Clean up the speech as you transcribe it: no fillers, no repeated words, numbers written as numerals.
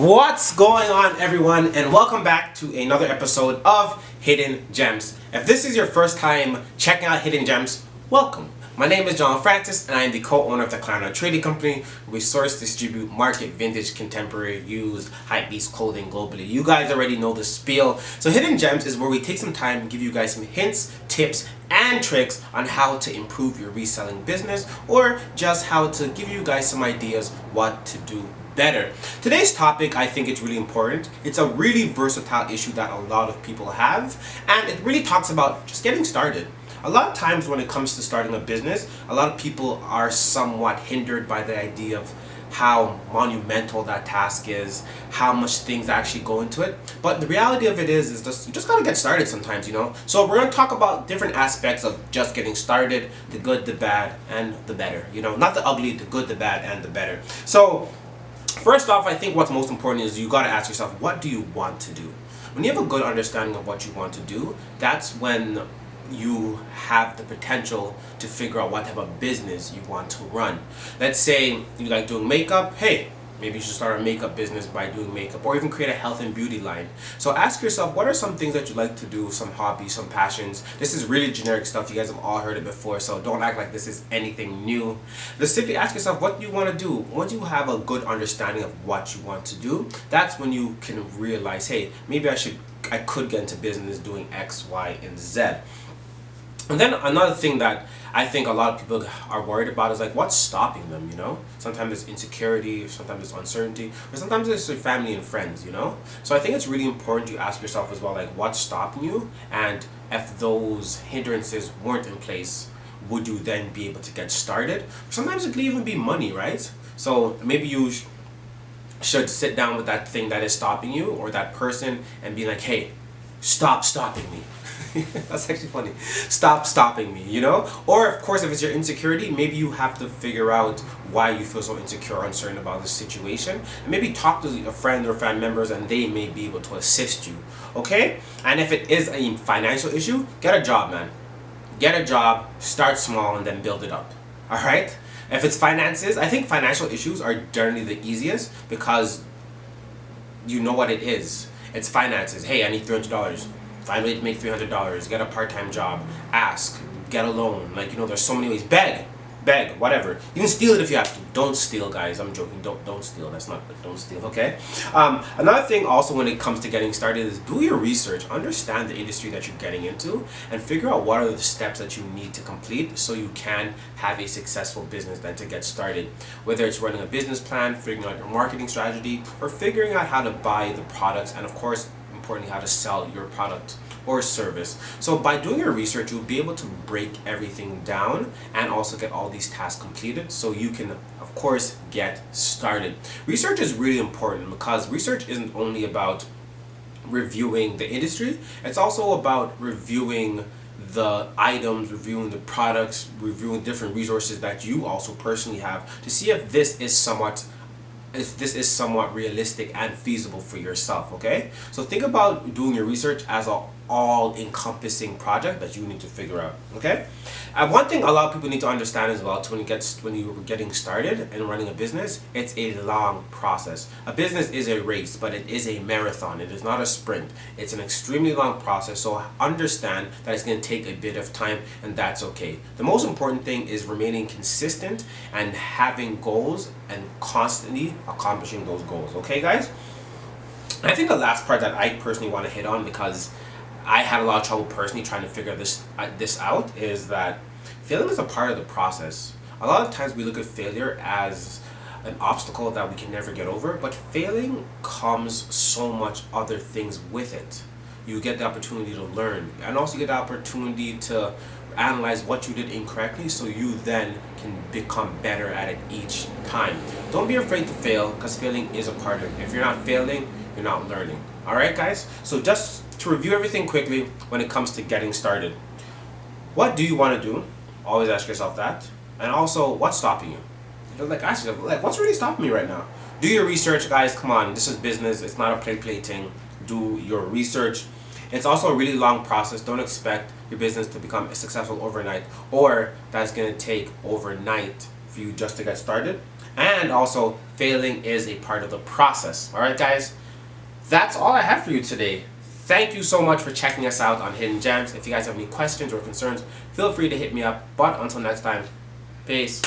What's going on, everyone, and welcome back to another episode of Hidden Gems. If this is your first time checking out Hidden Gems, welcome. My name is John Francis, and I am the co-owner of the Claremont Trading Company. We source, distribute, market vintage, contemporary, used, hypebeast clothing globally. You guys already know the spiel. So Hidden Gems is where we take some time and give you guys some hints, tips, and tricks on how to improve your reselling business, or just how to give you guys some ideas what to do better. Today's topic, I think it's really important. It's a really versatile issue that a lot of people have, and it really talks about just getting started. A lot of times when it comes to starting a business, a lot of people are somewhat hindered by the idea of how monumental that task is, how much things actually go into it. But the reality of it is just you just gotta get started sometimes, you know. So we're gonna talk about different aspects of just getting started, the good, the bad, and the better. You know, not the ugly, the good, the bad, and the better. So first off, I think what's most important is you gotta ask yourself, what do you want to do? When you have a good understanding of what you want to do, that's when you have the potential to figure out what type of business you want to run. Let's say you like doing makeup. Hey, maybe you should start a makeup business by doing makeup, or even create a health and beauty line. So ask yourself, what are some things that you like to do, some hobbies, some passions? This is really generic stuff. You guys have all heard it before, so don't act like this is anything new. Just simply ask yourself, what do you want to do? Once you have a good understanding of what you want to do, that's when you can realize, hey, maybe I could get into business doing X, Y, and Z. And then another thing that I think a lot of people are worried about is like, what's stopping them, you know? Sometimes it's insecurity, sometimes it's uncertainty, or sometimes it's their family and friends, you know? So I think it's really important to ask yourself as well, like, what's stopping you? And if those hindrances weren't in place, would you then be able to get started? Sometimes it could even be money, right? So maybe you should sit down with that thing that is stopping you, or that person, and be like, hey, stop stopping me. That's actually funny. Stop stopping me, you know? Or of course, if it's your insecurity, maybe you have to figure out why you feel so insecure or uncertain about the situation, and maybe talk to a friend or family members, and they may be able to assist you. Okay? And if it is a financial issue, get a job, man. Get a job, start small, and then build it up. All right? If it's finances, I think financial issues are generally the easiest because you know what it is. It's finances. Hey, I need $300. Find a way to make $300, get a part-time job, ask, get a loan. Like, you know, there's so many ways. Beg, whatever. You can steal it if you have to. Don't steal, guys. I'm joking. Don't steal. Don't steal, okay? Another thing also when it comes to getting started is do your research. Understand the industry that you're getting into and figure out what are the steps that you need to complete so you can have a successful business then to get started. Whether it's running a business plan, figuring out your marketing strategy, or figuring out how to buy the products, and of course, importantly, how to sell your product or service. So by doing your research, you'll be able to break everything down and also get all these tasks completed so you can, of course, get started. Research is really important because research isn't only about reviewing the industry, it's also about reviewing the items, reviewing the products, reviewing different resources that you also personally have to see if this is somewhat realistic and feasible for yourself, okay? So think about doing your research as a all-encompassing project that you need to figure out, okay? And one thing a lot of people need to understand as well, when you're getting started and running a business, it's a long process. A business is a race, but it is a marathon. It is not a sprint. It's an extremely long process, so understand that it's going to take a bit of time, and that's okay. The most important thing is remaining consistent and having goals and constantly accomplishing those goals, okay, guys? I think the last part that I personally want to hit on, because I had a lot of trouble personally trying to figure this out, is that failing is a part of the process. A lot of times we look at failure as an obstacle that we can never get over, but failing comes so much other things with it. You get the opportunity to learn, and also you get the opportunity to analyze what you did incorrectly so you then can become better at it each time. Don't be afraid to fail, because failing is a part of it. If you're not failing, you're not learning. Alright, guys? So just to review everything quickly when it comes to getting started. What do you want to do? Always ask yourself that. And also, what's stopping you? You know, like, ask yourself, like, what's really stopping me right now? Do your research, guys. Come on, this is business. It's not a play thing. Do your research. It's also a really long process. Don't expect your business to become successful overnight, or that's going to take overnight for you just to get started. And also, failing is a part of the process. Alright guys, that's all I have for you today. Thank you so much for checking us out on Hidden Gems. If you guys have any questions or concerns, feel free to hit me up. But until next time, peace.